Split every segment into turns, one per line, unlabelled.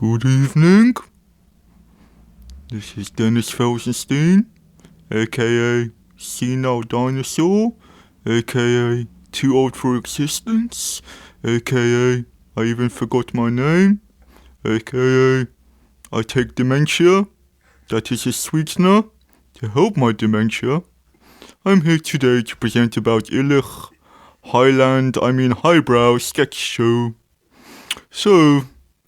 Good evening. This is Dennis Felzenstein, aka Senile Dinosaur, aka Too Old for Existence, aka I even forgot my name, aka I take dementia, that is a sweetener, to help my dementia. I'm here today to present about Illich, highbrow sketch show. So,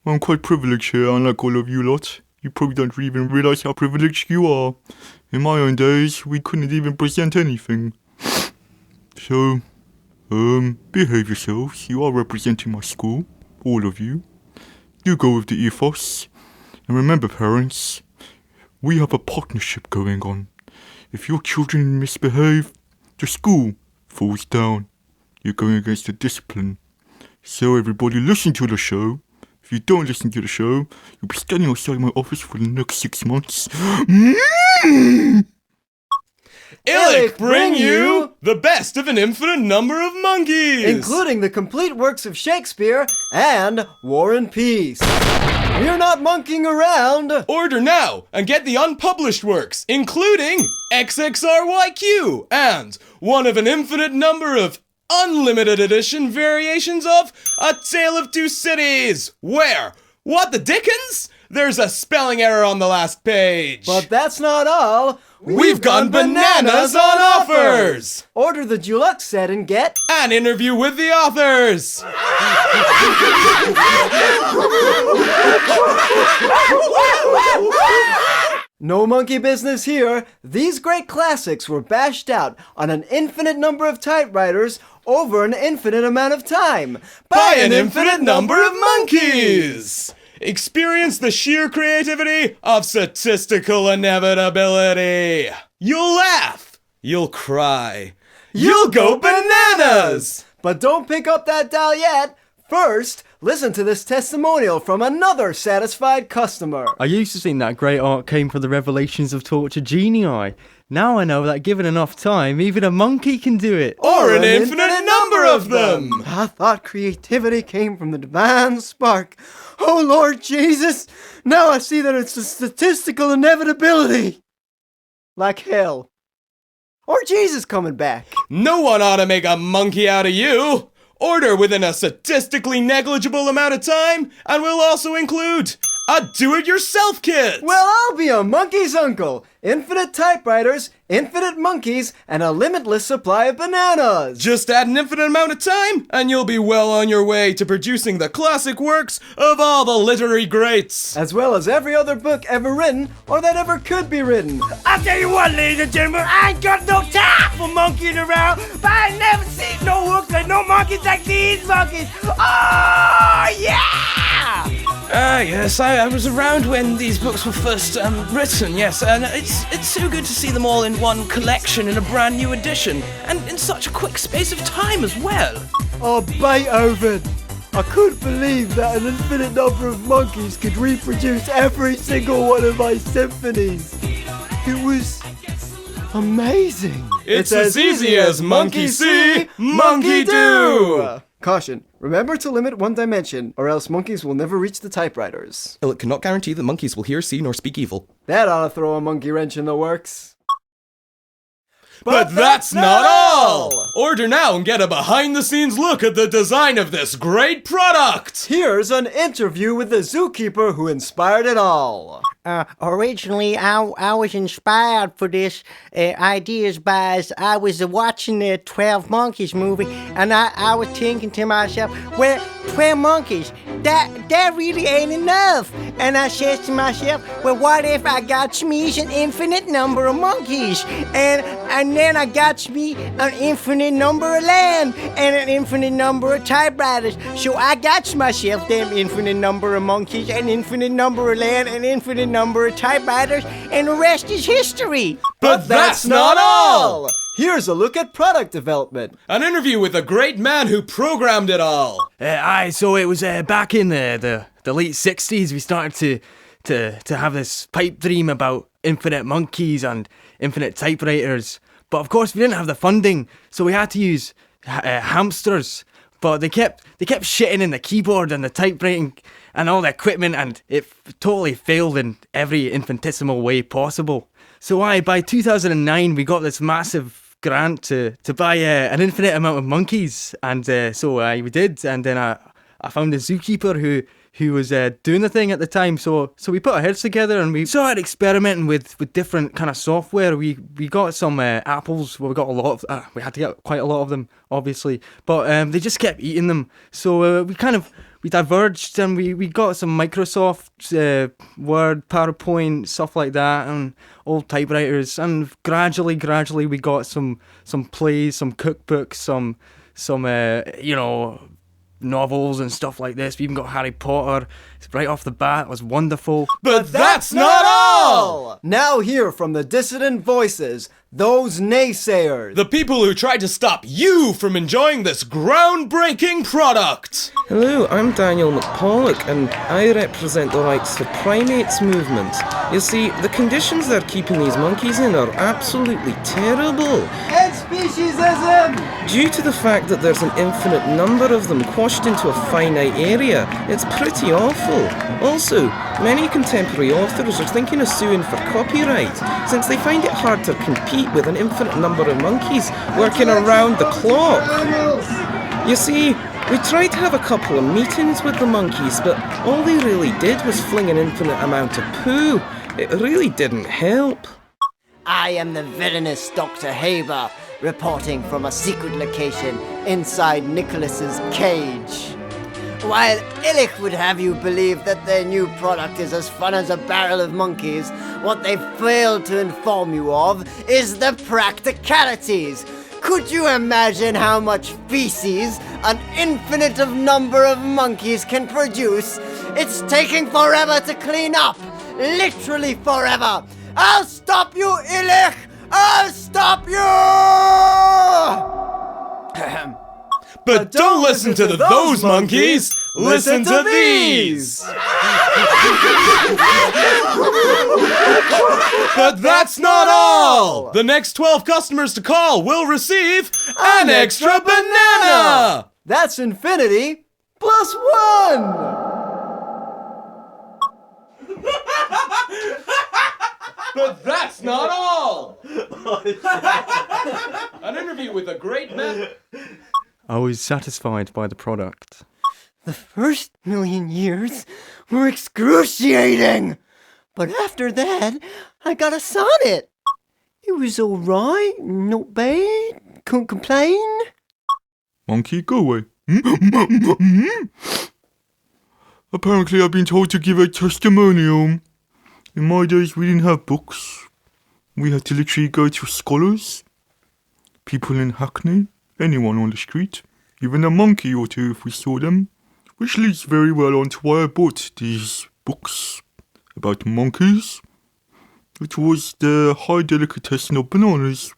I'm quite privileged here, unlike all of you lot. You probably don't even realise how privileged you are. In my own days, we couldn't even present anything. So, behave yourselves. You are representing my school, all of you. Do go with the ethos. And remember, parents, we have a partnership going on. If your children misbehave, the school falls down. You're going against the discipline. So everybody listen to the show. If you don't listen to the show, you'll be standing outside my office for the next 6 months.
Illich bring you the best of an infinite number of monkeys,
including the complete works of Shakespeare and War and Peace. We're not monkeying around.
Order now and get the unpublished works, including XXRYQ and one of an infinite number of unlimited edition variations of A Tale of Two Cities. Where? What the dickens? There's a spelling error on the last page.
But that's not all.
We've gone bananas on offers!
Order the deluxe set and get
an interview with the authors!
No monkey business here. These great classics were bashed out on an infinite number of typewriters over an infinite amount of time
by an infinite number of monkeys! Experience the sheer creativity of statistical inevitability. You'll laugh. You'll cry. You'll go bananas!
But don't pick up that dial yet. First, listen to this testimonial from another satisfied customer.
I used to think that great art came from the revelations of tortured genii. Now I know that given enough time, even a monkey can do it.
Or an infinite number of them!
I thought creativity came from the divine spark. Oh, Lord Jesus! Now I see that it's a statistical inevitability. Like hell. Or Jesus coming back.
No one ought to make a monkey out of you! Order within a statistically negligible amount of time, and we'll also include a do-it-yourself kit!
Well, I'll be a monkey's uncle. Infinite typewriters, infinite monkeys, and a limitless supply of bananas.
Just add an infinite amount of time, and you'll be well on your way to producing the classic works of all the literary greats.
As well as every other book ever written, or that ever could be written.
I'll tell you what, ladies and gentlemen, I ain't got no time for monkeying around, but I ain't never seen no works like no monkeys like these monkeys. Oh, yeah!
Yes, I was around when these books were first written, yes, and it's so good to see them all in one collection in a brand new edition, and in such a quick space of time as well.
Oh, Beethoven! I couldn't believe that an infinite number of monkeys could reproduce every single one of my symphonies. It was amazing.
It's as easy as monkey see, monkey do!
Caution, remember to limit one dimension, or else monkeys will never reach the typewriters.
Illich cannot guarantee that monkeys will hear, see, nor speak evil.
That ought to throw a monkey wrench in the works.
But that's not all! Order now and get a behind-the-scenes look at the design of this great product!
Here's an interview with the zookeeper who inspired it all.
Originally, I was inspired for this ideas by I was watching the 12 Monkeys movie, and I was thinking to myself, well, 12 monkeys, that really ain't enough. And I said to myself, well, what if I got me an infinite number of monkeys? And then I got me an infinite number of land and an infinite number of typewriters. So I got myself them infinite number of monkeys, an infinite number of land, an infinite number of typewriters, and the rest is history.
But that's not all!
Here's a look at product development.
An interview with a great man who programmed it all.
So it was back in the late 60s we started to have this pipe dream about infinite monkeys and infinite typewriters. But of course we didn't have the funding, so we had to use hamsters. but they kept shitting in the keyboard and the typewriting and all the equipment, and it totally failed in every infinitesimal way possible. So by 2009 we got this massive grant to buy an infinite amount of monkeys, and we did, and then I found a zookeeper who was doing the thing at the time, so we put our heads together and we started experimenting with different kind of software. We got some apples. Well, we got a lot of we had to get quite a lot of them, obviously, but they just kept eating them, so we diverged, and we got some Microsoft Word, PowerPoint, stuff like that, and old typewriters, and gradually we got some plays, some cookbooks, some novels and stuff like this. We even got Harry Potter right off the bat. It was wonderful.
But that's not all!
Now hear from the dissident voices, those naysayers.
The people who tried to stop you from enjoying this groundbreaking product!
Hello, I'm Daniel McPollock, and I represent the Rights for Primates movement. You see, the conditions they're keeping these monkeys in are absolutely terrible.
End speciesism!
Due to the fact that there's an infinite number of them quashed into a finite area, it's pretty awful. Also, many contemporary authors are thinking of suing for copyright, since they find it hard to compete with an infinite number of monkeys working around the clock. You see, we tried to have a couple of meetings with the monkeys, but all they really did was fling an infinite amount of poo. It really didn't help.
I am the villainous Dr. Haber, reporting from a secret location inside Nicholas's cage. While Illich would have you believe that their new product is as fun as a barrel of monkeys, what they failed to inform you of is the practicalities. Could you imagine how much feces an infinite of number of monkeys can produce? It's taking forever to clean up. Literally forever. I'll stop you, Illich! I'll stop you!
But don't listen to those monkeys! Listen to these! But that's not all! The next 12 customers to call will receive an extra banana!
That's infinity plus one!
But that's not all! An interview with a great man.
I was satisfied by the product.
The first million years were excruciating, but after that, I got a sonnet. It was alright, not bad, couldn't complain.
Monkey, go away. Apparently I've been told to give a testimonial. In my days we didn't have books. We had to literally go to scholars, people in Hackney, anyone on the street, even a monkey or two if we saw them. Which leads very well on to why I bought these books about monkeys. It was the high delicatessen of bananas.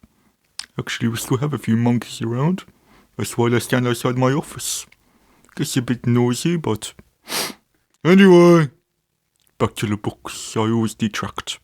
Actually, we still have a few monkeys around. That's why they stand outside my office. Gets a bit noisy, but... Anyway, back to the books. I always detract.